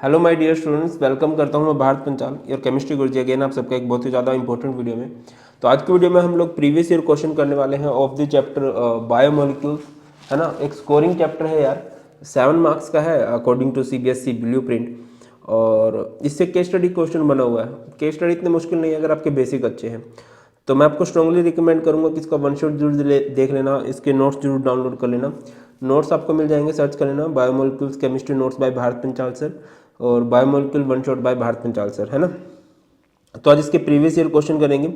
Hello my dear students, welcome करता हूं मैं भारत पंचाल योर केमिस्ट्री गुरुजी अगेन आप सबका एक बहुत ही ज़्यादा इंपॉर्टेंट वीडियो में। तो आज की वीडियो में हम लोग प्रीवियस ईयर क्वेश्चन करने वाले हैं ऑफ द चैप्टर बायोमोलिक्यूल्स, है ना। एक स्कोरिंग चैप्टर है यार, 7 मार्क्स का है अकॉर्डिंग टू CBSE ब्लूप्रिंट। और इससे केस स्टडी क्वेश्चन बना हुआ है। केस स्टडी इतने मुश्किल नहीं है अगर आपके बेसिक अच्छे हैं तो मैं आपको स्ट्रांगली रिकमेंड करूंगा कि इसका वन शॉट जरूर देख लेना, इसके नोट्स जरूर डाउनलोड कर लेना। नोट्स आपको मिल जाएंगे, सर्च कर लेना biomolecules chemistry notes by Bharat Panchal sir और biomolecule one shot by Bharat Panchal sir, है ना। तो आज इसके प्रीवियस ईयर क्वेश्चन करेंगे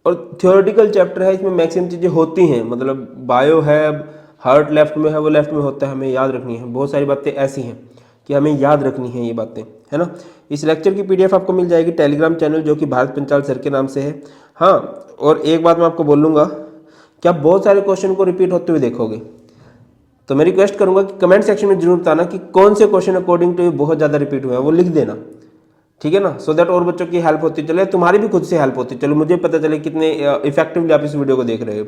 और थियोरेटिकल चैप्टर है, इसमें मैक्सिमम चीज़ें होती हैं, मतलब बायो है, हार्ट लेफ्ट में है वो लेफ्ट में होता है, हमें याद रखनी है। बहुत सारी बातें ऐसी हैं कि हमें याद रखनी है ये बातें, है ना। इस लेक्चर की PDF आपको मिल जाएगी टेलीग्राम चैनल जो कि भारत पंचाल सर के नाम से है। हाँ, और एक बात मैं आपको बोलूँगा कि आप बहुत सारे क्वेश्चन को रिपीट होते हुए देखोगे, तो मैं रिक्वेस्ट करूंगा कि कमेंट सेक्शन में जरूर बताना कि कौन से क्वेश्चन अकॉर्डिंग टू यू बहुत ज़्यादा रिपीट हुए हैं, वो लिख देना, ठीक है ना। सो दैट और बच्चों की हेल्प होती चले, तुम्हारी भी खुद से हेल्प होती चलो, मुझे पता चले कितने इफेक्टिवली आप इस वीडियो को देख रहे हो।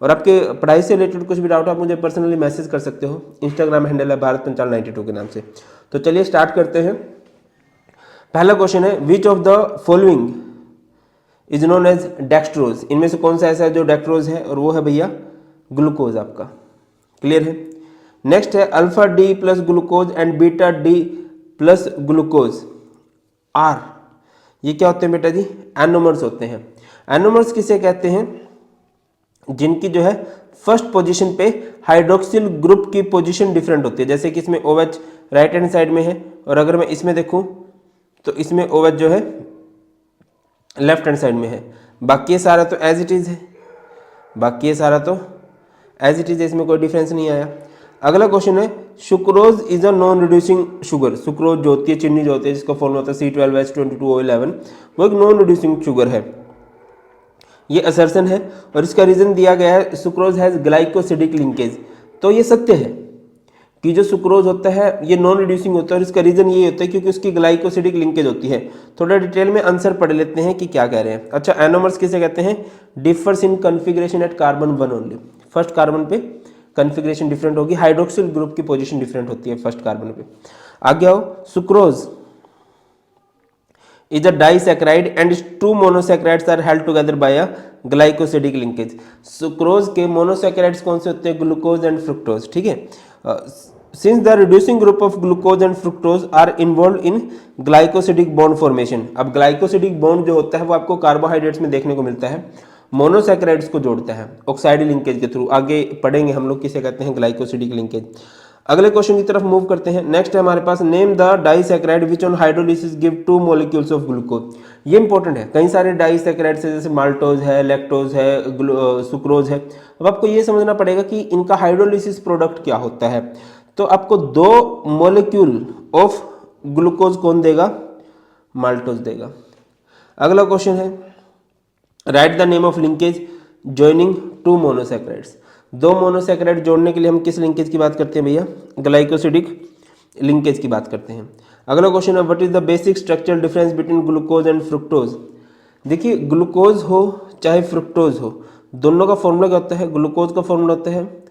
और आपके पढ़ाई से रिलेटेड कुछ भी डाउट आप मुझे पर्सनली मैसेज कर सकते हो, इंस्टाग्राम हैंडल है भारत पंचाल 92 के नाम से। तो चलिए स्टार्ट करते हैं। पहला क्वेश्चन है, which of the following is known as dextrose. इनमें से कौन सा ऐसा है जो डेक्सट्रोज है, और वो है भैया ग्लूकोज आपका। क्लियर है। नेक्स्ट है alpha D plus glucose and beta D plus glucose are. ये क्या होते हैं बेटा जी? एनोमर्स होते हैं। एनोमर्स किसे कहते हैं? जिनकी जो है फर्स्ट पोजीशन पे हाइड्रोक्सिल ग्रुप की पोजीशन डिफरेंट होती है। जैसे कि इसमें OH राइट हैंड साइड में है, और अगर मैं इसमें देखूं तो इसमें OH जो है लेफ्ट हैंड साइड में है। बाकी ये सारा तो एज इट इज है, बाकी ये सारा तो एज इट इज है, इसमें कोई डिफरेंस नहीं आया। अगला क्वेश्चन है, sucrose is a non reducing sugar. Sucrose जो होती है, चीनी जो होती है, जिसका फॉर्मूला होता है C12H22O11, वो एक नॉन रिड्यूसिंग शुगर है। ये असर्शन है और इसका रीजन दिया गया है सुक्रोज हैज ग्लाइकोसिडिक लिंकेज। तो ये सत्य है कि जो सुक्रोज होता है ये नॉन रिड्यूसिंग होता है, और इसका रीजन ये होता है क्योंकि उसकी ग्लाइकोसिडिक लिंकेज होती है। थोड़ा डिटेल में आंसर पढ़ लेते हैं कि क्या कह रहे हैं। अच्छा, एनोमर्स किसे कहते हैं? Differs in configuration at carbon 1 only. First carbon पे कन्फिग्रेशन डिफरेंट होगी, हाइड्रोक्सिल ग्रुप की पोजीशन डिफरेंट होती है फर्स्ट कार्बन पे। आगे आओ, sucrose is a disaccharide and its two monosaccharides are held together by a glycosidic linkage। Sucrose के monosaccharides कौन से होते हैं? ग्लूकोज एंड फ्रुक्टोज, ठीक है। Since the reducing group of glucose and fructose are involve in glycosidic bond formation. अब glycosidic bond जो होता है वो आपको कार्बोहाइड्रेट्स में देखने को मिलता है, मोनोसैकेराइड्स को जोड़ता है ऑक्साइड लिंकेज के थ्रू। आगे पढ़ेंगे हम लोग किसे कहते हैं ग्लाइकोसिडिक लिंकेज। अगले क्वेश्चन की तरफ मूव करते हैं। नेक्स्ट है हमारे पास, name the disaccharide which on hydrolysis give 2 molecules of glucose. ये इंपॉर्टेंट है, कई सारे डाइसैकेराइड्स है, जैसे माल्टोज है, लैक्टोज है, सुक्रोज है। अब आपको ये समझना पड़ेगा कि इनका हाइड्रोलिसिस प्रोडक्ट क्या होता है। तो आपको 2 मॉलिक्यूल ऑफ ग्लूकोज कौन देगा? माल्टोज देगा। अगला क्वेश्चन है, write the name of linkage joining 2 monosaccharides. 2 monosaccharide जोड़ने के लिए हम किस लिंकेज की बात करते हैं भैया? ग्लाइकोसिडिक लिंकेज की बात करते हैं। अगला क्वेश्चन है, what is the basic structural difference between glucose and fructose. देखिए, ग्लूकोज हो चाहे फ्रुक्टोज हो, दोनों का फॉर्मूला क्या होता है? ग्लूकोज का फॉर्मूला होता है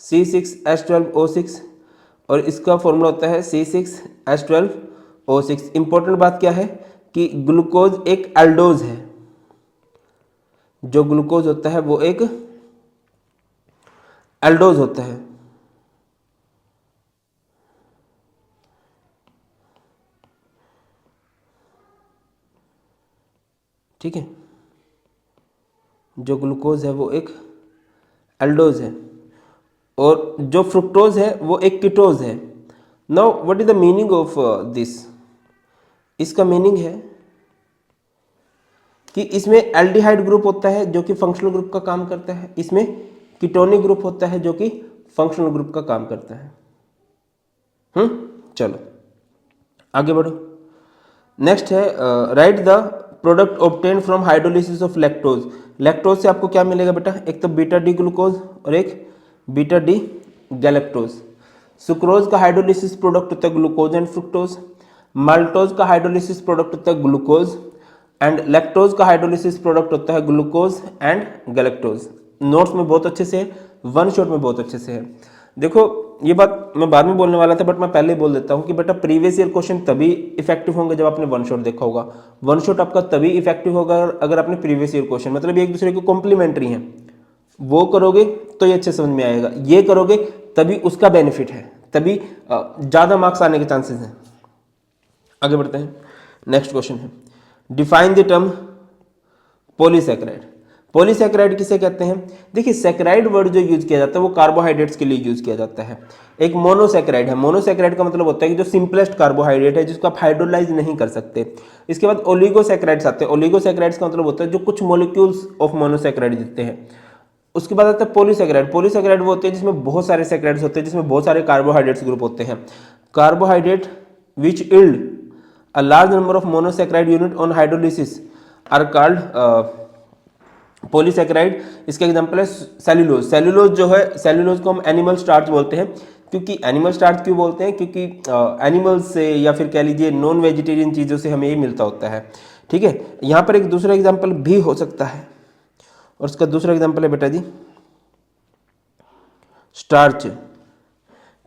C6H12O6 और इसका फॉर्मूला होता है C6H12O6। इंपॉर्टेंट बात क्या है कि ग्लूकोज एक एल्डोज है। जो ग्लूकोज होता है वो एक एल्डोज होता है। ठीक है, जो ग्लूकोज है वो एक एल्डोज है, और जो फ्रुक्टोज है वो एक कीटोज है। Now what is the meaning of this? इसका मीनिंग है कि इसमें एल्डिहाइड ग्रुप होता है जो कि फंक्शनल ग्रुप का काम करता है, इसमें कीटोनिक ग्रुप होता है जो कि फंक्शनल ग्रुप का काम करता है। चलो आगे बढ़ो। नेक्स्ट है, write the product obtain from hydrolysis of lactose. Lactose से आपको क्या मिलेगा बेटा? एक तो बीटा डी ग्लूकोज और एक बीटा डी गैलेक्टोज। सुक्रोज का हाइड्रोलिसिस प्रोडक्ट होता है ग्लूकोज एंड फ्रुक्टोज। माल्टोज का हाइड्रोलिसिस प्रोडक्ट होता है ग्लूकोज एंड लैक्टोज का हाइड्रोलिसिस प्रोडक्ट होता है ग्लूकोज एंड गैलेक्टोज। नोट्स में बहुत अच्छे से है, वन शॉट में बहुत अच्छे से है। देखो, ये बात मैं बाद में बोलने वाला था, बट मैं पहले ही बोल देता हूँ कि बेटा प्रीवियस ईयर क्वेश्चन तभी इफेक्टिव होंगे जब आपने वन शॉट देखा होगा। वन शॉट आपका तभी इफेक्टिव होगा अगर आपने प्रीवियस ईयर क्वेश्चन, मतलब एक दूसरे को कॉम्प्लीमेंट्री हैं, वो करोगे तो ये अच्छे समझ में आएगा, ये करोगे तभी उसका बेनिफिट है, तभी ज़्यादा मार्क्स आने के चांसेस हैं। आगे बढ़ते हैं, नेक्स्ट क्वेश्चन है, define the term polysaccharide. Polysaccharide किसे कहते हैं? देखिए सैकेराइड वर्ड जो यूज किया जाता है वो कार्बोहाइड्रेट्स के लिए यूज किया जाता है। एक मोनोसैकेराइड है, मोनोसैकेराइड का मतलब होता है कि जो सिंपलेस्ट कार्बोहाइड्रेट है जिसको आप हाइड्रोलाइज नहीं कर सकते। इसके बाद ओलिगोसैकेराइड्स आते हैं, ओलिगोसैकेराइड्स का मतलब होता है जो कुछ मॉलिक्यूल्स ऑफ मोनोसैकेराइड देते हैं। उसके बाद आता है पॉलीसैकेराइड। पॉलीसैकेराइड वो होते हैं जिसमें बहुत सारे सैकेराइड्स होते हैं, जिसमें बहुत सारे कार्बोहाइड्रेट्स ग्रुप होते हैं। Carbohydrate which yield a large number of monosaccharide unit on hydrolysis are called polysaccharide. इसका एग्जांपल है सेल्यूलोज। सेल्यूलोज जो है, सेल्यूलोज को हम एनिमल स्टार्च बोलते हैं, क्योंकि एनिमल स्टार्च क्यों बोलते हैं? क्योंकि एनिमल्स से या फिर कह लीजिए नॉन वेजिटेरियन चीज़ों से हमें ये मिलता होता है। ठीक है, यहाँ पर एक दूसरा एग्जाम्पल भी हो सकता है, और उसका दूसरा एग्जाम्पल है बेटा जी स्टार्च।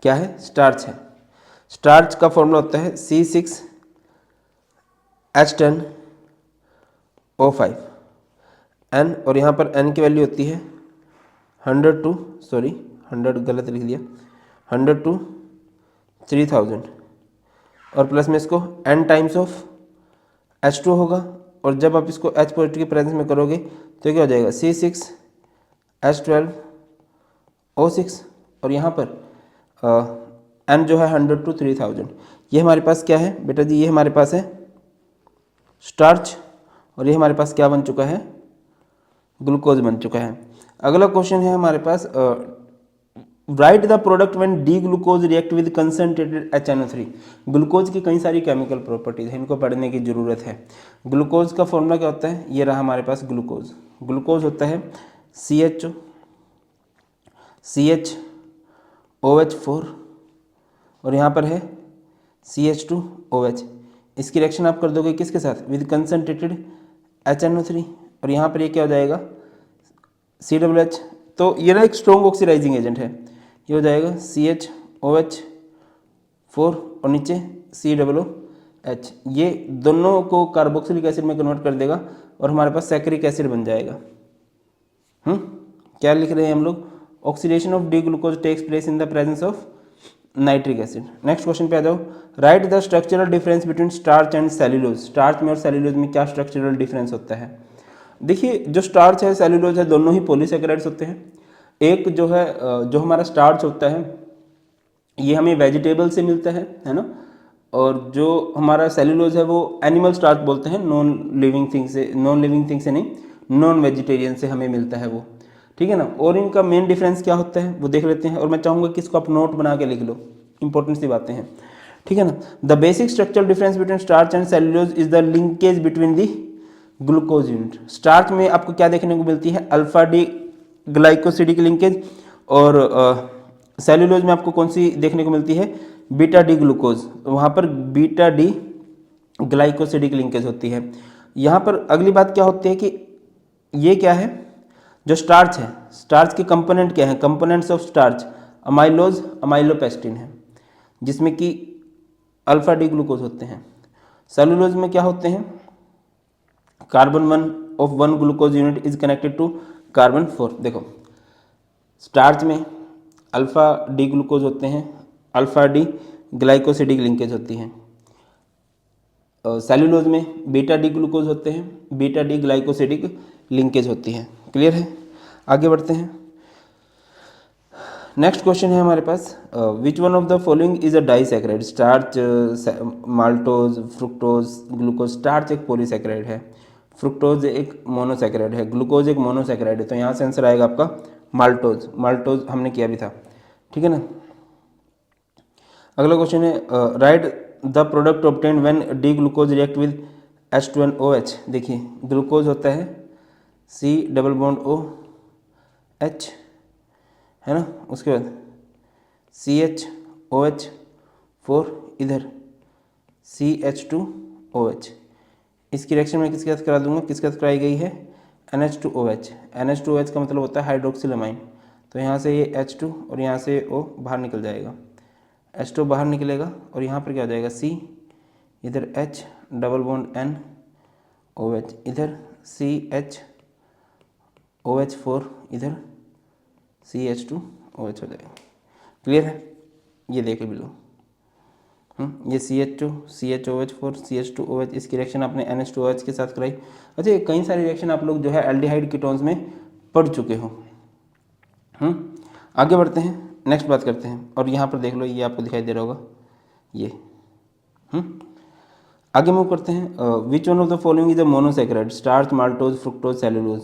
क्या है? स्टार्च है। स्टार्च का फॉर्मूला होता है C6H10O5 N, और यहाँ पर N की वैल्यू होती है 100 टू 100 गलत लिख दिया, 100 टू 3000, और प्लस में इसको N टाइम्स ऑफ H2 होगा, और जब आप इसको H पॉजिटिव के प्रेजेंस में करोगे तो क्या हो जाएगा? C6H12O6, और यहाँ पर N जो है 100 टू 3000। ये हमारे पास क्या है बेटा जी? ये हमारे पास है स्टार्च, और ये हमारे पास क्या बन चुका है? ग्लूकोज बन चुका है। अगला क्वेश्चन है हमारे पास, write the product when D glucose react with concentrated HNO3। Glucose की कई सारी केमिकल प्रॉपर्टीज है, इनको पढ़ने की जरूरत है। ग्लूकोज का फॉर्मूला क्या होता है? ये रहा हमारे पास ग्लूकोज। ग्लूकोज होता है CHOH4, और यहाँ पर है CH2OH। इसकी रिएक्शन आप कर दोगे किसके साथ? विद कंसंट्रेटेड HNO3, और यहाँ पर ये क्या हो जाएगा? COH। तो ये ना एक स्ट्रॉन्ग ऑक्सीडाइजिंग एजेंट है, ये हो जाएगा CHOH4 और नीचे COOH। ये दोनों को कार्बोक्सिलिक एसिड में कन्वर्ट कर देगा और हमारे पास सैकरिक एसिड बन जाएगा। क्या लिख रहे हैं हम लोग? Oxidation of D glucose takes place in the presence of nitric acid. Next question पे आ जाओ, write the structural difference between starch and cellulose. Starch में और सेल्यूलोज में क्या स्ट्रक्चरल डिफरेंस होता है? देखिए जो स्टार्च है, सेल्यूलोज है, दोनों ही पॉलीसैकेराइड्स होते हैं। एक जो है जो हमारा स्टार्च होता है ये हमें वेजिटेबल से मिलता है ना, और जो हमारा सेल्यूलोज है वो एनिमल स्टार्च बोलते हैं, नॉन लिविंग थिंग से नहीं, नॉन वेजिटेरियन से हमें मिलता है वो। ठीक है ना, और इनका मेन डिफरेंस क्या होता है वो देख लेते हैं, और मैं चाहूँगा कि इसको आप नोट बना के लिख लो, इंपॉर्टेंट सी बातें हैं। ठीक है ना, the basic structural difference between starch and cellulose is the linkage between the glucose unit. Starch में आपको क्या देखने को मिलती है? अल्फा डी ग्लाइकोसिडिक लिंकेज, और सेल्यूलोज में आपको कौन सी देखने को मिलती है? बीटा डी ग्लूकोज, वहाँ पर बीटा डी ग्लाइकोसिडिक लिंकेज होती है। यहाँ पर अगली बात क्या होती है कि ये क्या है? जो स्टार्च है, स्टार्च के कंपोनेंट क्या है? कंपोनेंट्स ऑफ स्टार्च अमाइलोज, अमाइलोपेस्टिन है, जिसमें कि अल्फा डी ग्लूकोज होते हैं। सेलुलोज में क्या होते हैं? Carbon 1 of 1 glucose unit is connected to carbon 4। देखो स्टार्च में अल्फा डी ग्लूकोज होते हैं, अल्फा डी ग्लाइकोसिडिक लिंकेज होती है। सेलुलोज में बीटा डी ग्लूकोज होते हैं, बीटा डी ग्लाइकोसिडिक लिंकेज होती है। क्लियर है? आगे बढ़ते हैं। नेक्स्ट क्वेश्चन है हमारे पास, which one of the following is a disaccharide. Starch, maltose, fructose, glucose. Starch एक पॉलीसैकेराइड है, फ्रुक्टोज एक मोनोसैकेराइड है, ग्लूकोज एक मोनोसैकेराइड है, तो यहाँ से आंसर आएगा आपका माल्टोज। माल्टोज हमने किया भी था। ठीक है ना। अगला क्वेश्चन है, write the product obtained when D glucose react with H2NOH। देखिए ग्लूकोज होता है C≡OH, है ना, उसके बाद CHOH4, इधर CH2OH। इसकी रिएक्शन में किसके साथ करा दूंगा? किसके साथ कराई गई है? NH2OH। NH2OH का मतलब होता है हाइड्रोक्सिल अमाइन, तो यहाँ से ये H2 और यहाँ से O बाहर निकल जाएगा, H2 बाहर निकलेगा और यहाँ पर क्या हो जाएगा C, इधर H double bond N OH, इधर CH OH4, इधर CH2 OH हो जाएगा। क्लियर है? ये देखे बिलो, ये CH2 CHOH4 CH2OH, इसकी रिएक्शन आपने NH2OH के साथ कराई। अच्छा, कई सारी रिएक्शन आप लोग जो है एल्डिहाइड कीटोन्स में पढ़ चुके हो। आगे बढ़ते हैं, नेक्स्ट बात करते हैं। और यहाँ पर देख लो, ये आपको दिखाई दे रहा होगा ये। आगे मूव करते हैं। विच one of the following is a monosaccharide? Starch, maltose, fructose, cellulose.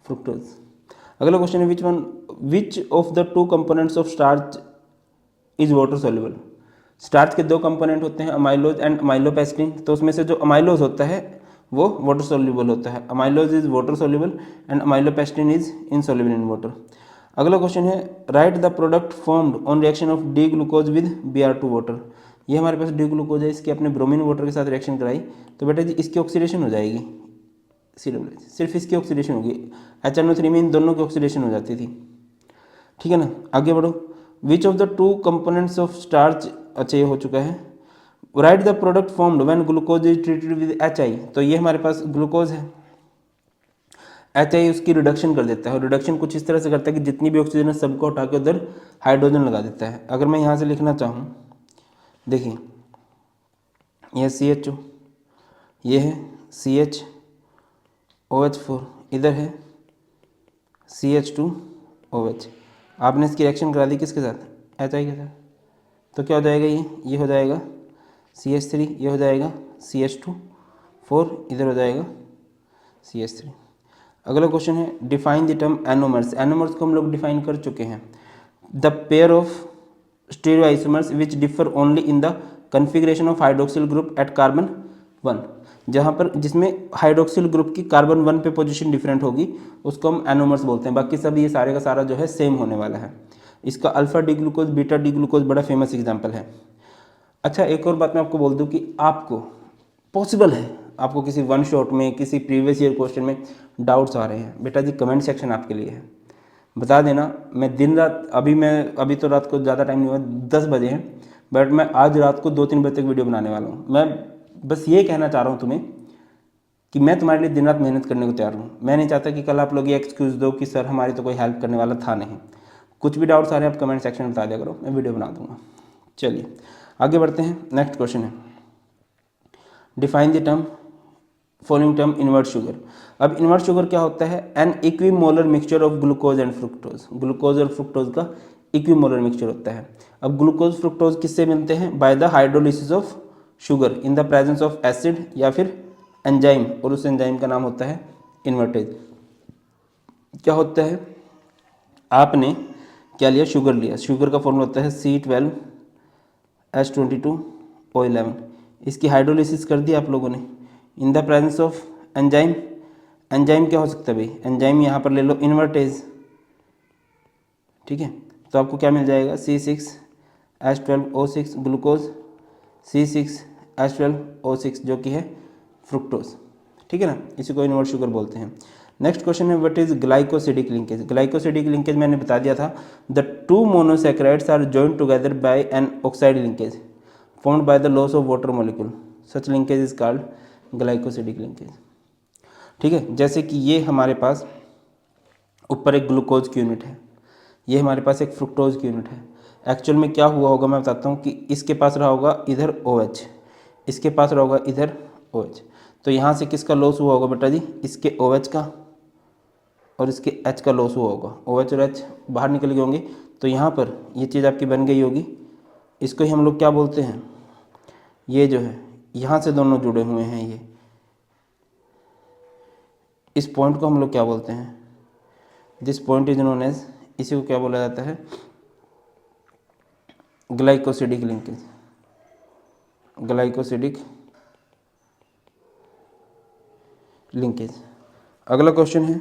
Fructose. अगला क्वेश्चन है which of the two components of starch is water soluble? Starch के दो कंपोनेंट होते हैं, अमाइलोज एंड अमाइलोपेस्टिन। तो उसमें से जो अमाइलोज होता है वो वाटर सोल्यूबल होता है। Amylose is water soluble and amylopectin is insoluble in water. अगला क्वेश्चन है write the product formed on reaction of D glucose with Br2 water. ये हमारे पास डी ग्लूकोज है, इसकी अपने ब्रोमीन वाटर के साथ रिएक्शन कराई तो बेटा जी इसकी ऑक्सीडेशन हो जाएगी, सिर्फ इसकी ऑक्सीडेशन होगी। HNO3 में इन दोनों की ऑक्सीडेशन हो जाती थी। ठीक है ना? आगे बढ़ो। विच of the two components of starch, अच्छा ये हो चुका है। Write the product formed when glucose is treated with HI। तो ये हमारे पास ग्लूकोज है, HI उसकी रिडक्शन कर देता है। और रिडक्शन कुछ इस तरह से करता है कि जितनी भी ऑक्सीजन है सबको हटा के उधर हाइड्रोजन लगा देता है। अगर मैं यहाँ से लिखना चाहूँ, देखिए यह CHO, ये है CHOH4, इधर है CH2OH। आपने इसकी रिएक्शन करा दी किसके साथ? HI के साथ। तो क्या हो जाएगा ये हो जाएगा CH3, ये हो जाएगा CH2, इधर हो जाएगा CH3। अगला क्वेश्चन है define the term anomers. Anomers को हम लोग डिफाइन कर चुके हैं। The pair of stereoisomers which differ only in the configuration of hydroxyl group at carbon 1। जहाँ पर जिसमें हाइड्रोक्सिल ग्रुप की कार्बन 1 पे पोजीशन डिफरेंट होगी उसको हम एनोमर्स बोलते हैं। बाकी सब ये सारे का सारा जो है सेम होने वाला है। इसका alpha D glucose, beta D glucose बड़ा फेमस एग्जाम्पल है। अच्छा, एक और बात मैं आपको बोल दूं कि आपको पॉसिबल है, आपको किसी वन शॉट में, किसी प्रीवियस ईयर क्वेश्चन में डाउट्स आ रहे हैं, बेटा जी कमेंट सेक्शन आपके लिए है, बता देना। मैं दिन रात, अभी तो रात को ज़्यादा टाइम नहीं हुआ, 10 बजे हैं, बट मैं आज रात को 2-3 बजे तक वीडियो बनाने वाला हूँ। मैं बस ये कहना चाह रहा हूँ तुम्हें कि मैं तुम्हारे लिए दिन रात मेहनत करने को तैयार हूँ। मैं नहीं चाहता कि कल आप लोग ये एक्सक्यूज़ दो कि सर हमारी तो कोई हेल्प करने वाला था नहीं। कुछ भी डाउट्स आ रहे हैं आप कमेंट सेक्शन में बता दिया करो, मैं वीडियो बना दूंगा। चलिए आगे बढ़ते हैं। नेक्स्ट क्वेश्चन है define the term following term invert sugar. अब इन्वर्ट शुगर क्या होता है? An equimolar mixture of glucose and fructose. Glucose और फ्रुक्टोज का इक्विमोलर मिक्सचर होता है। अब ग्लूकोज फ्रुक्टोज किससे मिलते हैं? By the hydrolysis of sugar in the presence of acid या फिर एंजाइम, और उस एंजाइम का नाम होता है इन्वर्टेज। क्या होता है? आपने क्या लिया? शुगर लिया। शुगर का फॉर्मूला होता है C12H22O11। इसकी हाइड्रोलिसिस कर दी आप लोगों ने इन the presence of enzyme. Enzyme क्या हो सकता है भाई? एंजाइम यहाँ पर ले लो इन्वर्टेज। ठीक है, तो आपको क्या मिल जाएगा? C6H12O6 ग्लूकोज, C6H12O6 जो कि है फ्रुक्टोज। ठीक है ना, इसी को इन्वर्ट शुगर बोलते हैं। नेक्स्ट क्वेश्चन है what is glycosidic linkage. Glycosidic linkage मैंने बता दिया था, the two monosaccharides are joined together by an oxide linkage formed by the loss of water molecule, such linkage is called glycosidic linkage. ठीक है, जैसे कि ये हमारे पास ऊपर एक ग्लूकोज की यूनिट है, ये हमारे पास एक फ्रुक्टोज की यूनिट है। एक्चुअल में क्या हुआ होगा मैं बताता हूँ कि इसके पास रहा होगा इधर OH, इसके पास रहा होगा इधर OH। तो यहाँ से किसका लॉस हुआ होगा बेटा जी? इसके OH का और इसके H का लॉस हुआ होगा। OH और H बाहर निकल गए होंगे, तो यहाँ पर ये चीज़ आपकी बन गई होगी। इसको ही हम लोग क्या बोलते हैं? ये जो है यहाँ से दोनों जुड़े हुए हैं, ये इस पॉइंट को हम लोग क्या बोलते हैं? This point is known as, इसी को क्या बोला जाता है? Glycosidic linkage. Glycosidic linkage. अगला क्वेश्चन है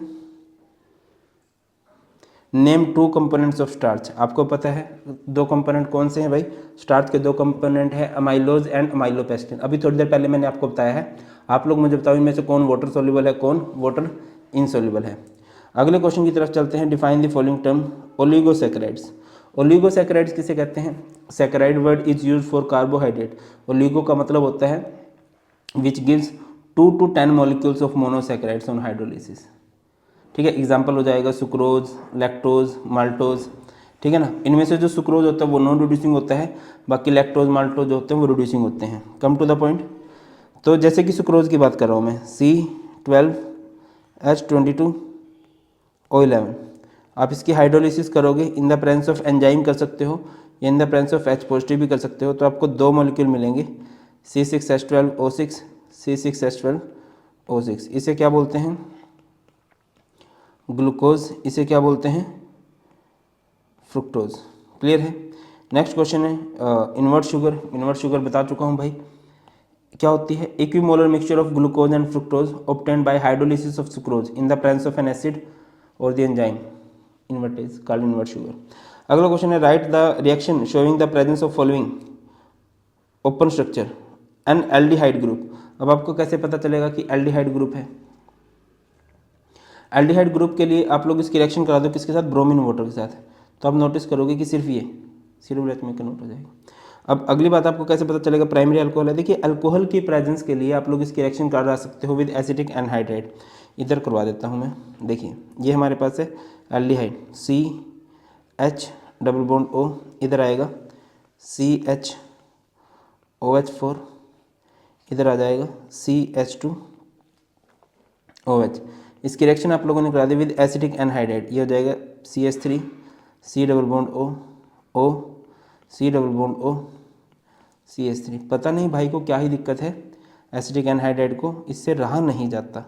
name two components of starch. आपको पता है दो कंपोनेंट कौन से हैं भाई? स्टार्च के दो कंपोनेंट है, अमाइलोज एंड अमाइलोपेस्टिन। अभी थोड़ी देर पहले मैंने आपको बताया है। आप लोग मुझे बताओ इनमें से कौन वाटर सोल्यूबल है, कौन वाटर इनसोल्यूबल है? अगले क्वेश्चन की तरफ चलते हैं। Define the following term oligosaccharides. Oligosaccharides किसे कहते हैं? Saccharide word is use for carbohydrate. Oligo का मतलब होता है which gives 2 to 10 molecules of monosaccharides on hydrolysis. ठीक है, एग्जाम्पल हो जाएगा सुक्रोज, लैक्टोज, माल्टोज। ठीक है ना, इनमें से जो सुक्रोज होता है वो नॉन रिड्यूसिंग होता है, बाकी लैक्टोज माल्टोज जो होते हैं वो रिड्यूसिंग होते हैं। Come to the point. तो जैसे कि सुक्रोज की बात कर रहा हूँ मैं, C12H22O11। आप इसकी हाइड्रोलिसिस करोगे इन द प्रेजेंस ऑफ एंजाइम कर सकते हो या इन the presence of H positive भी कर सकते हो, तो आपको 2 मॉलिक्यूल मिलेंगे C6H12O6, C6H12O6। इसे क्या बोलते हैं? ग्लूकोज। इसे क्या बोलते हैं? फ्रुक्टोज। क्लियर है। नेक्स्ट क्वेश्चन है इन्वर्ट शुगर। इन्वर्ट शुगर बता चुका हूँ भाई, क्या होती है? Equimolar mixture of glucose and fructose obtained by hydrolysis of sucrose in the presence of an acid और the enzyme invertase called invert sugar. अगला क्वेश्चन है write the reaction showing the presence of following open structure an aldehyde group. अब आपको कैसे पता चलेगा कि aldehyde group है? एल्डिहाइड ग्रुप के लिए आप लोग इसकी रिएक्शन करा दो किसके साथ? ब्रोमीन वाटर के साथ, तो आप नोटिस करोगे कि सिर्फ ये सिर्फ ब्रेथ में कन्वर्ट हो जाएगा। अब अगली बात आपको कैसे पता चलेगा प्राइमरी अल्कोहल है? देखिए अल्कोहल की प्रेजेंस के लिए आप लोग इसकी रिएक्शन करा सकते हो विद एसिटिक एनहाइड्राइड। इधर करवा देता हूँ मैं। देखिए ये हमारे पास है aldehyde CH double bond O, इधर आएगा CHOH4, इधर आ जाएगा CH2OH। इसकी रिएक्शन आप लोगों ने करा दी विद एसिटिक एनहाइड्राइड, ये हो जाएगा CH3 C double bond O C double bond O CH3। पता नहीं भाई को क्या ही दिक्कत है एसिटिक एनहाइड्राइड को, इससे रहा नहीं जाता।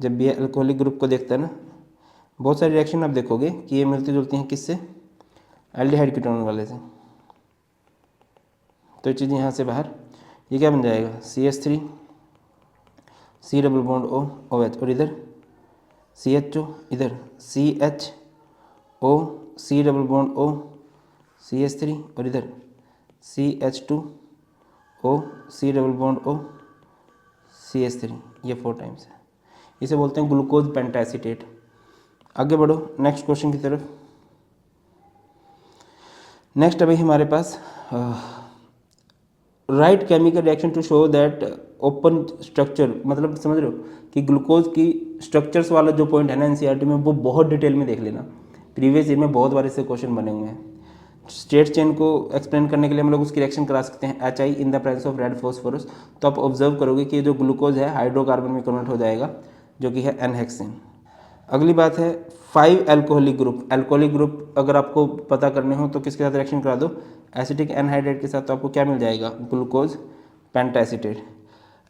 जब भी अल्कोहलिक ग्रुप को देखता है ना, बहुत सारी रिएक्शन आप देखोगे कि ये मिलती जुलती हैं किससे? एल्डिहाइड कीटोन वाले से। तो ये चीज़ यहाँ से बाहर, ये क्या बन जाएगा? CH3 C double bond O OH, और इधर CHO, इधर CHO C double bond O CH3, और इधर CH2O C double bond O CH3। ये 4 टाइम्स है, इसे बोलते हैं ग्लूकोज पेंटासीटेट। आगे बढ़ो नेक्स्ट क्वेश्चन की तरफ। नेक्स्ट अभी हमारे पास write chemical reaction to show that open structure, मतलब समझ रहे हो कि ग्लूकोज की स्ट्रक्चर्स वाला जो पॉइंट है ना एनसीईआरटी में, वो बहुत डिटेल में देख लेना। प्रीवियस ईयर में बहुत बार इससे क्वेश्चन बने हुए हैं। स्ट्रेट चेन को एक्सप्लेन करने के लिए हम लोग उसकी रिएक्शन करा सकते हैं HI in the presence of red phosphorus. तो आप ऑब्जर्व करोगे कि जो ग्लूकोज है हाइड्रोकार्बन में कन्वर्ट हो जाएगा, जो कि है एनहेक्सेन। अगली बात है 5 एल्कोहलिक ग्रुप। एल्कोहलिक ग्रुप अगर आपको पता करने हो तो किसके साथ रिएक्शन करा दो? एसिटिक एनहाइड्राइड के साथ, तो आपको क्या मिल जाएगा? Glucose pentaacetate.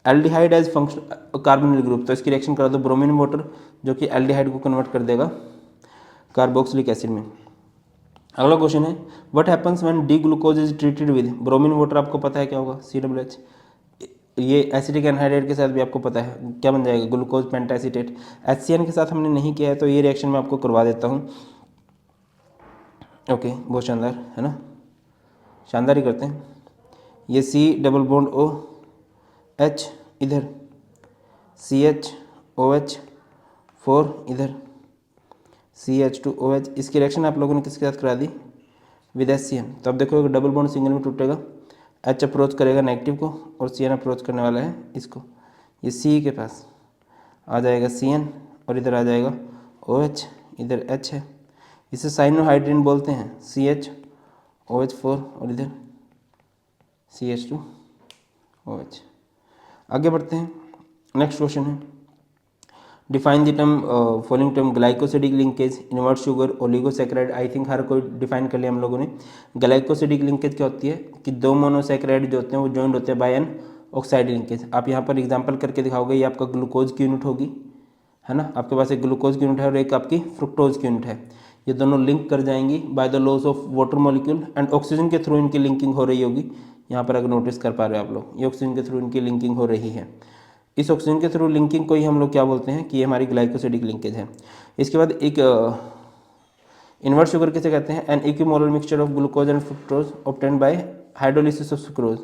Aldehyde as function carbonyl group, तो इसकी रिएक्शन करा दो ब्रोमीन वाटर, जो कि एल्डिहाइड को कन्वर्ट कर देगा कार्बोक्सिलिक एसिड में। अगला क्वेश्चन है what happens when D glucose is treated with bromine water. आपको पता है क्या होगा? COH। ये एसिटिक एनहाइड्राइड के साथ भी आपको पता है क्या बन जाएगा? ग्लूकोज पेंटासीटेट। HCN के साथ हमने नहीं किया है, तो ये रिएक्शन मैं आपको करवा देता हूँ। ओके, बहुत शानदार है ना, शानदार ही करते हैं। ये C डबल बॉन्ड OH, इधर CHOH4, इधर CH2OH। इसकी रिएक्शन आप लोगों ने किसके साथ करा दी? With HCN। तो अब देखो डबल बॉन्ड सिंगल में टूटेगा, H अप्रोच करेगा नेगेटिव को और CN अप्रोच करने वाला है इसको। ये C के पास आ जाएगा CN और इधर आ जाएगा OH, इधर H है, इसे साइनोहाइड्रिन बोलते हैं CHOH4, और इधर CH2OH। आगे बढ़ते हैं। नेक्स्ट क्वेश्चन है define the term following term glycosidic linkage, invert sugar, oligosaccharide. I think हर कोई डिफाइन कर लिया हम लोगों ने। ग्लाइकोसिडिक लिंकेज क्या होती है कि 2 मोनोसैकेराइड जो होते हैं वो जॉइंट होते हैं बाय एन ऑक्साइड लिंकेज। आप यहाँ पर एग्जांपल करके दिखाओगे, ये आपका ग्लूकोज की यूनिट होगी, है ना, आपके पास एक ग्लूकोज की यूनिट है और एक आपकी फ्रुक्टोज की यूनिट है। ये दोनों लिंक कर जाएंगी bye the loss of water molecule and oxygen के थ्रू इनकी लिंकिंग हो रही होगी। यहाँ पर अगर नोटिस कर पा रहे हो आप लोग, ये ऑक्सीजन के थ्रू इनकी लिंकिंग हो रही है। इस ऑक्सीजन के थ्रू लिंकिंग को ही हम लोग क्या बोलते हैं कि ये हमारी ग्लाइकोसिडिक लिंकेज है। इसके बाद एक इन्वर्ट शुगर किसे कहते हैं? An equimolar mixture of glucose and fructose obtained by hydrolysis of sucrose.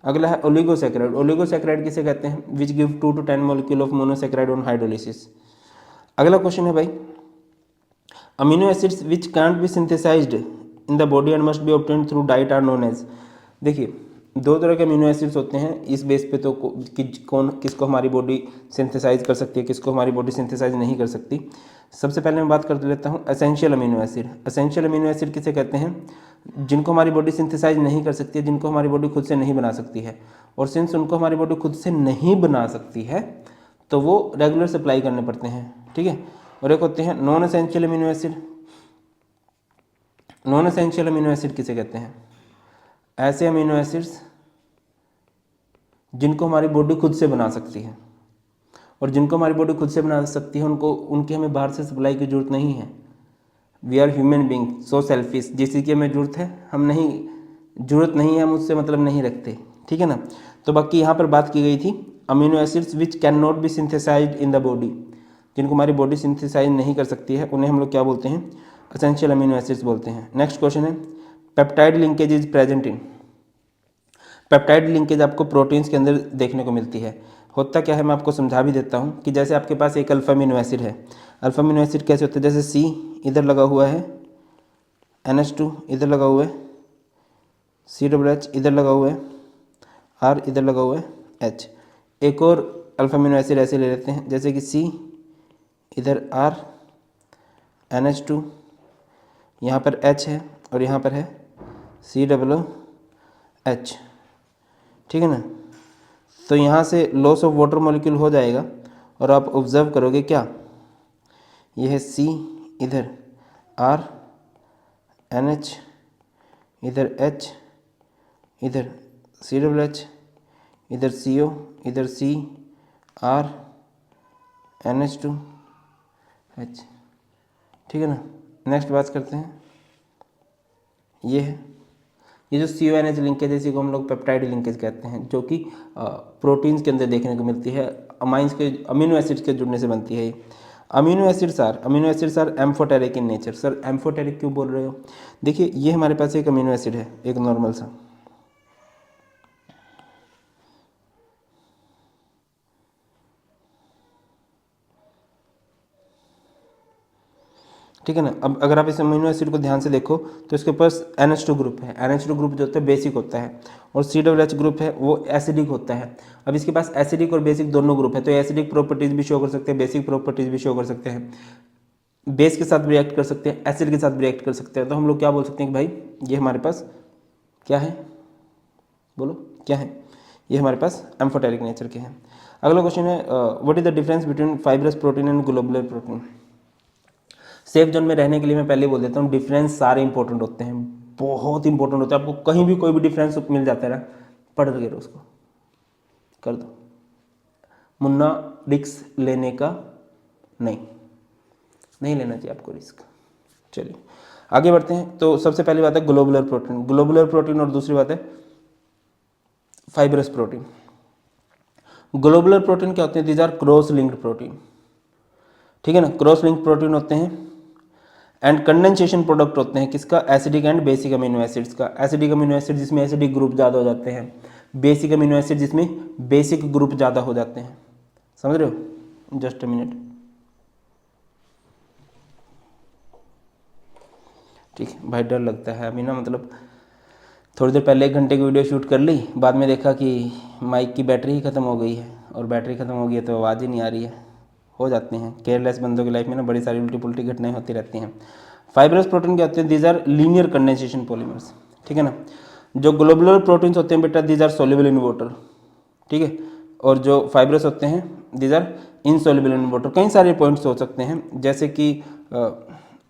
अगला है ओलिगोसैकेराइड। ओलिगोसैकेराइड किसे कहते हैं? Which give 2 to 10 molecule of monosaccharide on hydrolysis. अगला क्वेश्चन है भाई, amino acids which can't be synthesized in the body and must be obtained through diet are known as. देखिए, दो तरह के अमीनो एसिड्स होते हैं इस बेस पे, तो कौन किसको हमारी बॉडी सिंथेसाइज कर सकती है, किसको हमारी बॉडी सिंथेसाइज नहीं कर सकती। सबसे पहले मैं बात कर लेता हूँ essential amino acid. Essential amino acid किसे कहते हैं? जिनको हमारी बॉडी सिंथेसाइज नहीं कर सकती है, जिनको हमारी बॉडी खुद से नहीं बना सकती है। और सिंस उनको हमारी बॉडी खुद से नहीं बना सकती है तो वो रेगुलर सप्लाई करने पड़ते हैं, ठीक है। और एक होते हैं non essential amino acid. Non essential amino acid किसे कहते हैं? ऐसे अमीनो एसिड्स जिनको हमारी बॉडी खुद से बना सकती है, और जिनको हमारी बॉडी खुद से बना सकती है उनकी हमें बाहर से सप्लाई की जरूरत नहीं है। We are human being so selfish, जिसकी की हमें जरूरत है जरूरत नहीं है, हम उससे मतलब नहीं रखते, ठीक है ना। तो बाकी यहाँ पर बात की गई थी amino acids which can not be synthesized in the body, जिनको हमारी बॉडी सिंथेसाइज नहीं कर सकती है उन्हें हम लोग क्या बोलते हैं? एसेंशियल अमीनो एसिड्स बोलते हैं। नेक्स्ट क्वेश्चन है, peptide linkage is present in. Peptide linkage आपको प्रोटीन्स के अंदर देखने को मिलती है। होता क्या है मैं आपको समझा भी देता हूँ कि जैसे आपके पास एक अल्फा अमीनो एसिड है। अल्फा अमीनो एसिड कैसे होता है? जैसे सी इधर लगा हुआ है, NH2 इधर लगा हुआ है, COOH इधर लगा हुआ है, R इधर लगा हुआ है, H। एक और अल्फा अमीनो एसिड ऐसे ले लेते हैं जैसे कि C इधर R, NH2, यहाँ पर H है और यहाँ पर है COOH, ठीक है ना। तो यहाँ से लॉस ऑफ वाटर मॉलिक्यूल हो जाएगा और आप ऑब्जर्व करोगे क्या, यह है C इधर R, NH इधर H, इधर COOH, इधर CO, इधर C, R, NH2, H, ठीक है ना। नेक्स्ट बात करते हैं, ये है ये जो CONH लिंकेज है इसी को हम लोग पेप्टाइड लिंकेज कहते हैं, जो कि प्रोटीन्स के अंदर देखने को मिलती है, अमाइंस के अमीनो एसिड्स के जुड़ने से बनती है। Amino acids are amphoteric in nature. Sir amphoteric क्यों बोल रहे हो? देखिए, ये हमारे पास एक अमीनो एसिड है, एक नॉर्मल सा, ठीक है ना। अब अगर आप इस अमीनो एसिड को ध्यान से देखो तो इसके पास NH2 ग्रुप है। NH2 ग्रुप जो होता है बेसिक होता है, और COOH ग्रुप है वो एसिडिक होता है। अब इसके पास एसिडिक और बेसिक दोनों ग्रुप है, तो एसिडिक प्रॉपर्टीज भी शो कर सकते हैं, बेसिक प्रॉपर्टीज भी शो कर सकते हैं, बेस के साथ भी रिएक्ट कर सकते हैं, एसिड के साथ भी रिएक्ट कर सकते हैं। तो हम लोग क्या बोल सकते हैं कि भाई ये हमारे पास क्या है, बोलो क्या है, ये हमारे पास एम्फोटेरिक नेचर के हैं। अगला क्वेश्चन है, what is the difference between fibrous protein and globular protein. Safe zone में रहने के लिए मैं पहले बोल देता हूँ, डिफरेंस सारे इंपॉर्टेंट होते हैं, बहुत इंपॉर्टेंट होता है। आपको कहीं भी कोई भी डिफरेंस मिल जाता है ना, पढ़ के उसको कर दो, मुन्ना रिस्क लेने का नहीं लेना चाहिए आपको रिस्क। चलिए आगे बढ़ते हैं। तो सबसे पहली बात है ग्लोबुलर प्रोटीन और दूसरी बात है फाइब्रस प्रोटीन। ग्लोबुलर प्रोटीन क्या होते हैं? These are cross linked protein, ठीक है ना। क्रॉस लिंक्ड प्रोटीन होते हैं एंड कंडेंसेशन प्रोडक्ट होते हैं किसका? Acidic and basic amino acids का। एसिडिक अमीनो एसिड जिसमें एसिडिक ग्रुप ज़्यादा हो जाते हैं, बेसिक अमीनो एसिड जिसमें बेसिक ग्रुप ज़्यादा हो जाते हैं। समझ रहे हो? जस्ट अ मिनट, ठीक है भाई। डर लगता है अभी ना, मतलब थोड़ी देर पहले 1 घंटे की वीडियो शूट कर ली, बाद में देखा कि माइक की बैटरी ही ख़त्म हो गई है, और बैटरी ख़त्म हो गई है तो आवाज़ ही नहीं आ रही है। हो जाती हैं केयरलेस बंदों की लाइफ में ना, बड़ी सारी उल्टी पुल्टी घटनाएं होती रहती हैं। फाइब्रस प्रोटीन क्या होते हैं? These are linear condensation polymers, ठीक है ना। जो ग्लोबुलर प्रोटीन्स होते हैं बेटा, these are soluble in water, ठीक है। और जो फाइब्रस होते हैं these are insoluble in water. कई सारे पॉइंट्स हो सकते हैं, जैसे कि